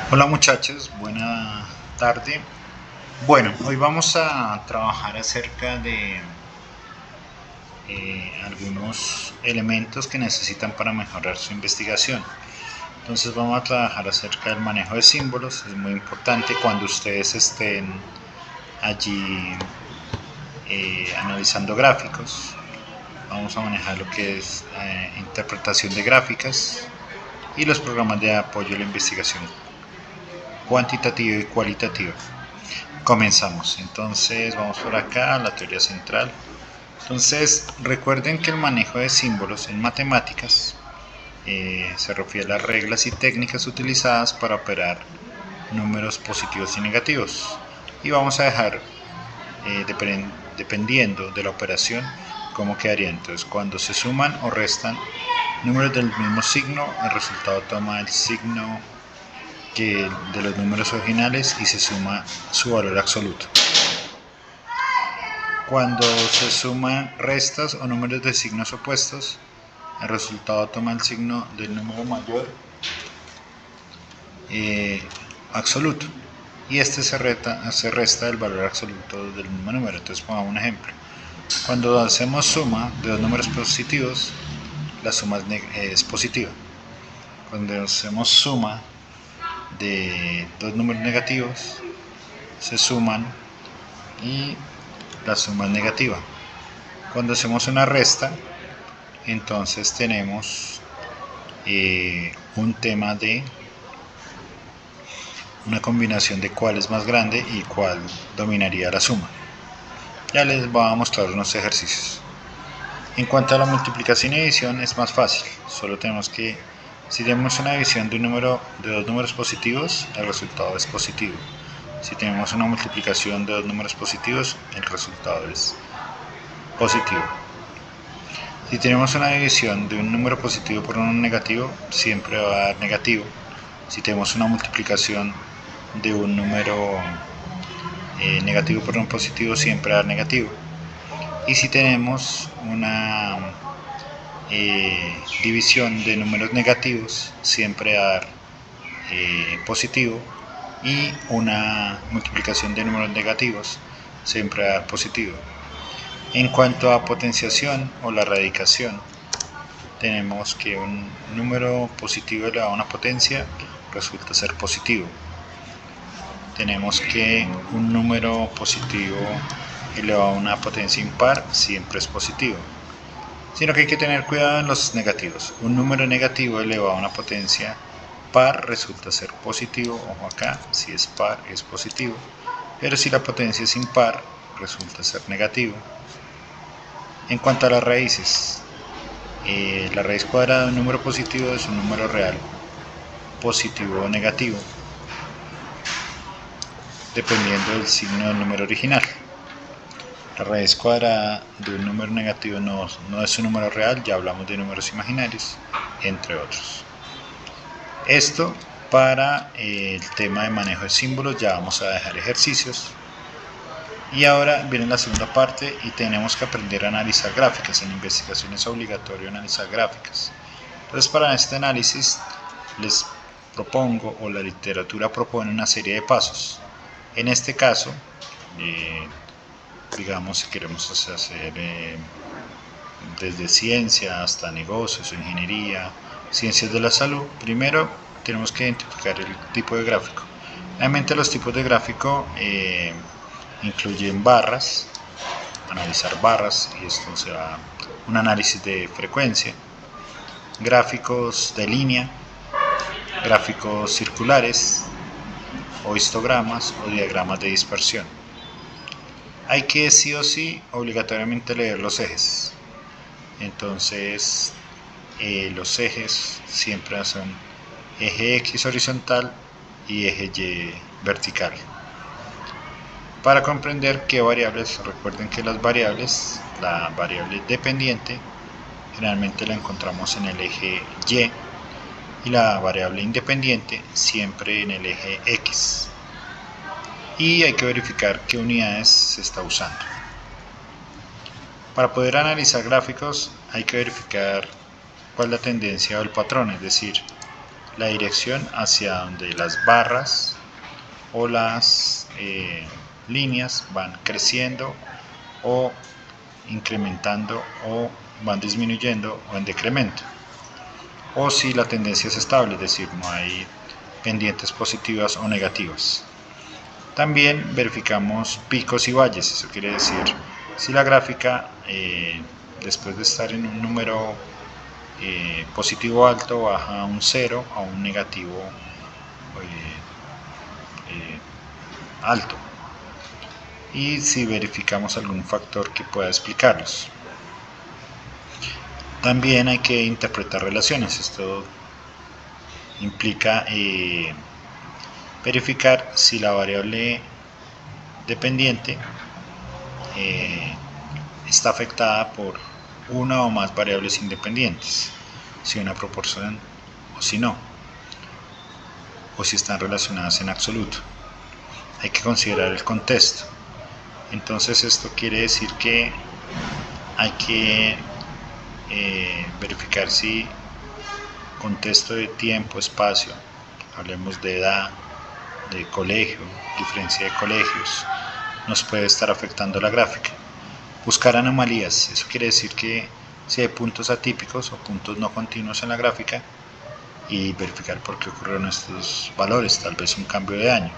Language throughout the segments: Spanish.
Hola muchachos, buena tarde. Bueno, hoy vamos a trabajar acerca de algunos elementos que necesitan para mejorar su investigación. Entonces vamos a trabajar acerca del manejo de símbolos. Es muy importante cuando ustedes estén allí analizando gráficos. Vamos a manejar lo que es interpretación de gráficas y los programas de apoyo a la investigación cuantitativa y cualitativa. Comenzamos. Entonces vamos por acá, la teoría central. Entonces recuerden que el manejo de símbolos en matemáticas se refiere a las reglas y técnicas utilizadas para operar números positivos y negativos. Y vamos a dejar, dependiendo de la operación, cómo quedaría. Entonces cuando se suman o restan números del mismo signo, el resultado toma el signo de los números originales y se suma su valor absoluto. Cuando se suman restas o números de signos opuestos, el resultado toma el signo del número mayor absoluto y este se resta del valor absoluto del mismo número. Entonces pongamos un ejemplo. Cuando hacemos suma de dos números positivos, la suma es positiva. Cuando hacemos suma de dos números negativos, se suman y la suma es negativa. Cuando hacemos una resta, entonces tenemos un tema de una combinación de cuál es más grande y cuál dominaría la suma. Ya les voy a mostrar unos ejercicios. En cuanto a la multiplicación y división es más fácil, solo tenemos que, si tenemos una división de dos números positivos, el resultado es positivo. Si tenemos una multiplicación de dos números positivos, el resultado es positivo. Si tenemos una división de un número positivo por uno negativo, siempre va a dar negativo. Si tenemos una multiplicación de un número negativo por un positivo, siempre va a dar negativo. Y si tenemos una división de números negativos, siempre va a dar positivo. Y una multiplicación de números negativos, siempre va a dar positivo. En cuanto a potenciación o la radicación, tenemos que un número positivo elevado a una potencia resulta ser positivo. Tenemos que un número positivo elevado a una potencia impar siempre es positivo. Sino que hay que tener cuidado en los negativos. Un número negativo elevado a una potencia par resulta ser positivo. Ojo acá, si es par es positivo. Pero si la potencia es impar resulta ser negativo. En cuanto a las raíces, la raíz cuadrada de un número positivo es un número real, positivo o negativo, dependiendo del signo del número original. La raíz cuadrada de un número negativo no es un número real, ya hablamos de números imaginarios, entre otros. Esto para el tema de manejo de símbolos. Ya vamos a dejar ejercicios. Y ahora viene la segunda parte y tenemos que aprender a analizar gráficas. En investigación es obligatorio analizar gráficas. Entonces para este análisis les propongo, o la literatura propone, una serie de pasos. En este caso, digamos, si queremos hacer desde ciencia hasta negocios o ingeniería, ciencias de la salud, primero tenemos que identificar el tipo de gráfico. Realmente los tipos de gráfico incluyen barras, analizar barras, y esto se va a un análisis de frecuencia, gráficos de línea, gráficos circulares o histogramas o diagramas de dispersión. Hay que sí o sí obligatoriamente leer los ejes. Entonces los ejes siempre son eje X horizontal y eje Y vertical. Para comprender qué variables, recuerden que las variables, la variable dependiente generalmente la encontramos en el eje Y y la variable independiente siempre en el eje X. Y hay que verificar qué unidades se está usando. Para poder analizar gráficos hay que verificar cuál es la tendencia o el patrón, es decir, la dirección hacia donde las barras o las líneas van creciendo o incrementando o van disminuyendo o en decremento, o si la tendencia es estable, es decir, no hay pendientes positivas o negativas. También verificamos picos y valles, eso quiere decir si la gráfica después de estar en un número positivo alto baja a un 0 a un negativo alto, y si verificamos algún factor que pueda explicarlos. También hay que interpretar relaciones. Esto implica verificar si la variable dependiente está afectada por una o más variables independientes, si una proporción o si no, o si están relacionadas en absoluto. Hay que considerar el contexto. Entonces esto quiere decir que hay que verificar si contexto de tiempo, espacio, hablemos de edad, de colegio, diferencia de colegios, nos puede estar afectando la gráfica. Buscar anomalías, eso quiere decir que si hay puntos atípicos o puntos no continuos en la gráfica, y verificar por qué ocurrieron estos valores, tal vez un cambio de año.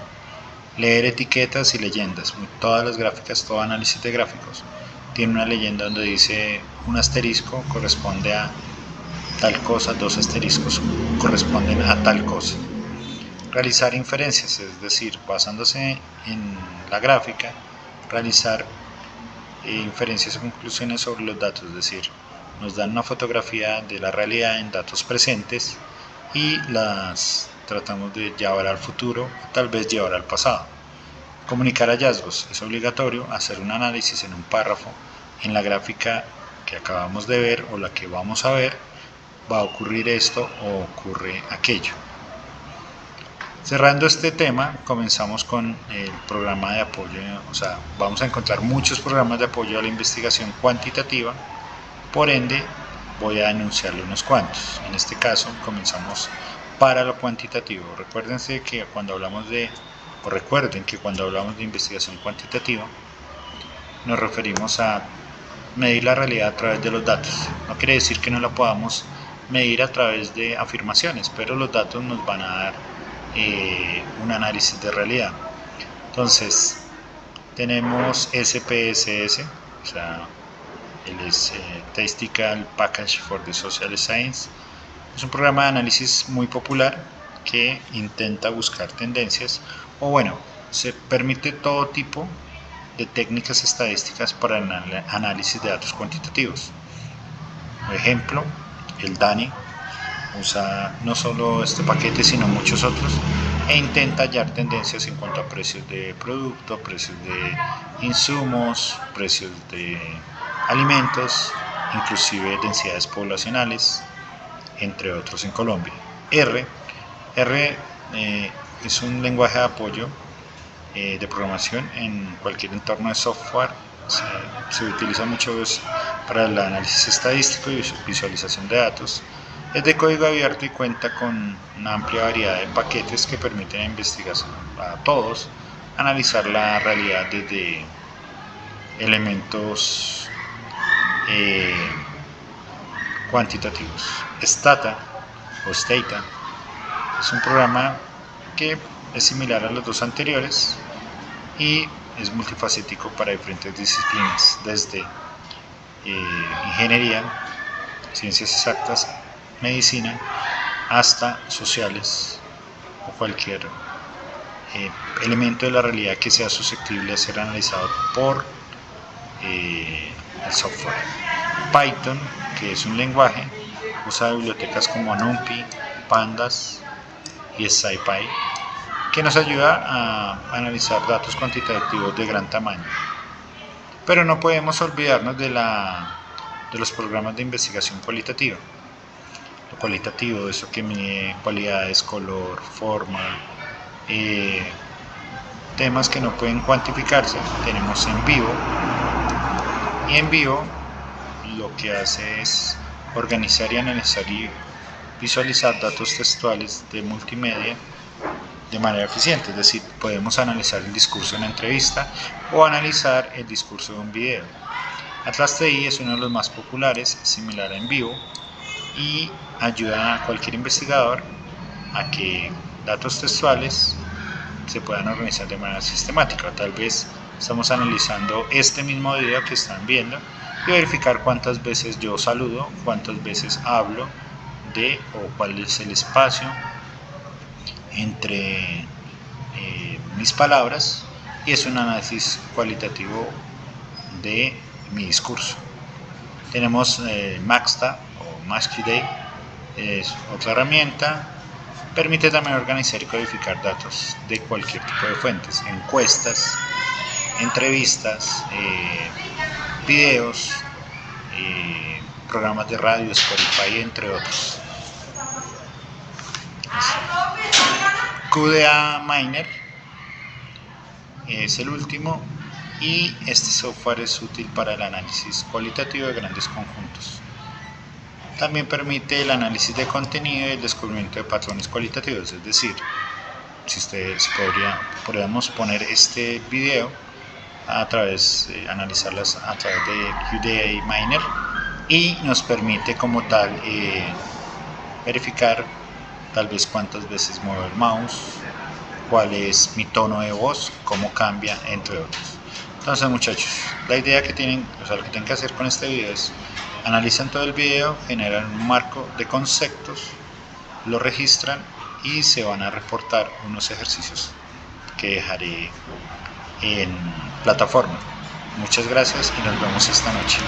Leer etiquetas y leyendas. Todas las gráficas, todo análisis de gráficos tiene una leyenda donde dice un asterisco corresponde a tal cosa, dos asteriscos corresponden a tal cosa. Realizar inferencias, es decir, basándose en la gráfica, realizar inferencias o conclusiones sobre los datos, es decir, nos dan una fotografía de la realidad en datos presentes y las tratamos de llevar al futuro o tal vez llevar al pasado. Comunicar hallazgos, es obligatorio hacer un análisis en un párrafo en la gráfica que acabamos de ver o la que vamos a ver, va a ocurrir esto o ocurre aquello. Cerrando este tema, comenzamos con el programa de apoyo, vamos a encontrar muchos programas de apoyo a la investigación cuantitativa, por ende voy a enunciarle unos cuantos. En este caso comenzamos para lo cuantitativo. Recuerden que cuando hablamos de investigación cuantitativa nos referimos a medir la realidad a través de los datos. No quiere decir que no la podamos medir a través de afirmaciones, pero los datos nos van a dar un análisis de realidad. Entonces tenemos SPSS, el Statistical Package for the Social Science. Es un programa de análisis muy popular que intenta buscar tendencias, se permite todo tipo de técnicas estadísticas para el análisis de datos cuantitativos. Por ejemplo, el DANI usa no solo este paquete sino muchos otros e intenta hallar tendencias en cuanto a precios de producto, precios de insumos, precios de alimentos, inclusive densidades poblacionales, entre otros en Colombia. R es un lenguaje de apoyo de programación en cualquier entorno de software. Se utiliza mucho para el análisis estadístico y visualización de datos. Es de código abierto y cuenta con una amplia variedad de paquetes que permiten a investigadores, a todos, analizar la realidad desde elementos cuantitativos. Stata o Stata es un programa que es similar a los dos anteriores y es multifacético para diferentes disciplinas, desde ingeniería, ciencias exactas, medicina, hasta sociales o cualquier elemento de la realidad que sea susceptible de ser analizado por el software. Python, que es un lenguaje, usa bibliotecas como NumPy, Pandas y SciPy, que nos ayuda a analizar datos cuantitativos de gran tamaño. Pero no podemos olvidarnos de los programas de investigación cualitativa. Lo cualitativo, eso que mide cualidades, color, forma, temas que no pueden cuantificarse. Tenemos NVivo, y NVivo lo que hace es organizar y analizar visualizar datos textuales de multimedia de manera eficiente, es decir, podemos analizar el discurso de una entrevista o analizar el discurso de un video. Atlas TI es uno de los más populares, similar a Envivo, y ayuda a cualquier investigador a que datos textuales se puedan organizar de manera sistemática. Tal vez estamos analizando este mismo video que están viendo y verificar cuántas veces yo saludo, cuántas veces hablo de o cuál es el espacio entre mis palabras, y es un análisis cualitativo de mi discurso. Tenemos Maxta o Maxtoday, es otra herramienta. Permite también organizar y codificar datos de cualquier tipo de fuentes, encuestas, entrevistas, videos, programas de radio, Spotify, entre otros. QDA Miner es el último, y este software es útil para el análisis cualitativo de grandes conjuntos. También permite el análisis de contenido y el descubrimiento de patrones cualitativos, es decir, podríamos poner este video analizarlas a través de QDA Miner, y nos permite como tal verificar tal vez cuántas veces muevo el mouse, cuál es mi tono de voz, cómo cambia, entre otros. Entonces, muchachos, la idea que tienen, lo que tienen que hacer con este video es analizan todo el video, generan un marco de conceptos, lo registran y se van a reportar unos ejercicios que dejaré en plataforma. Muchas gracias y nos vemos esta noche.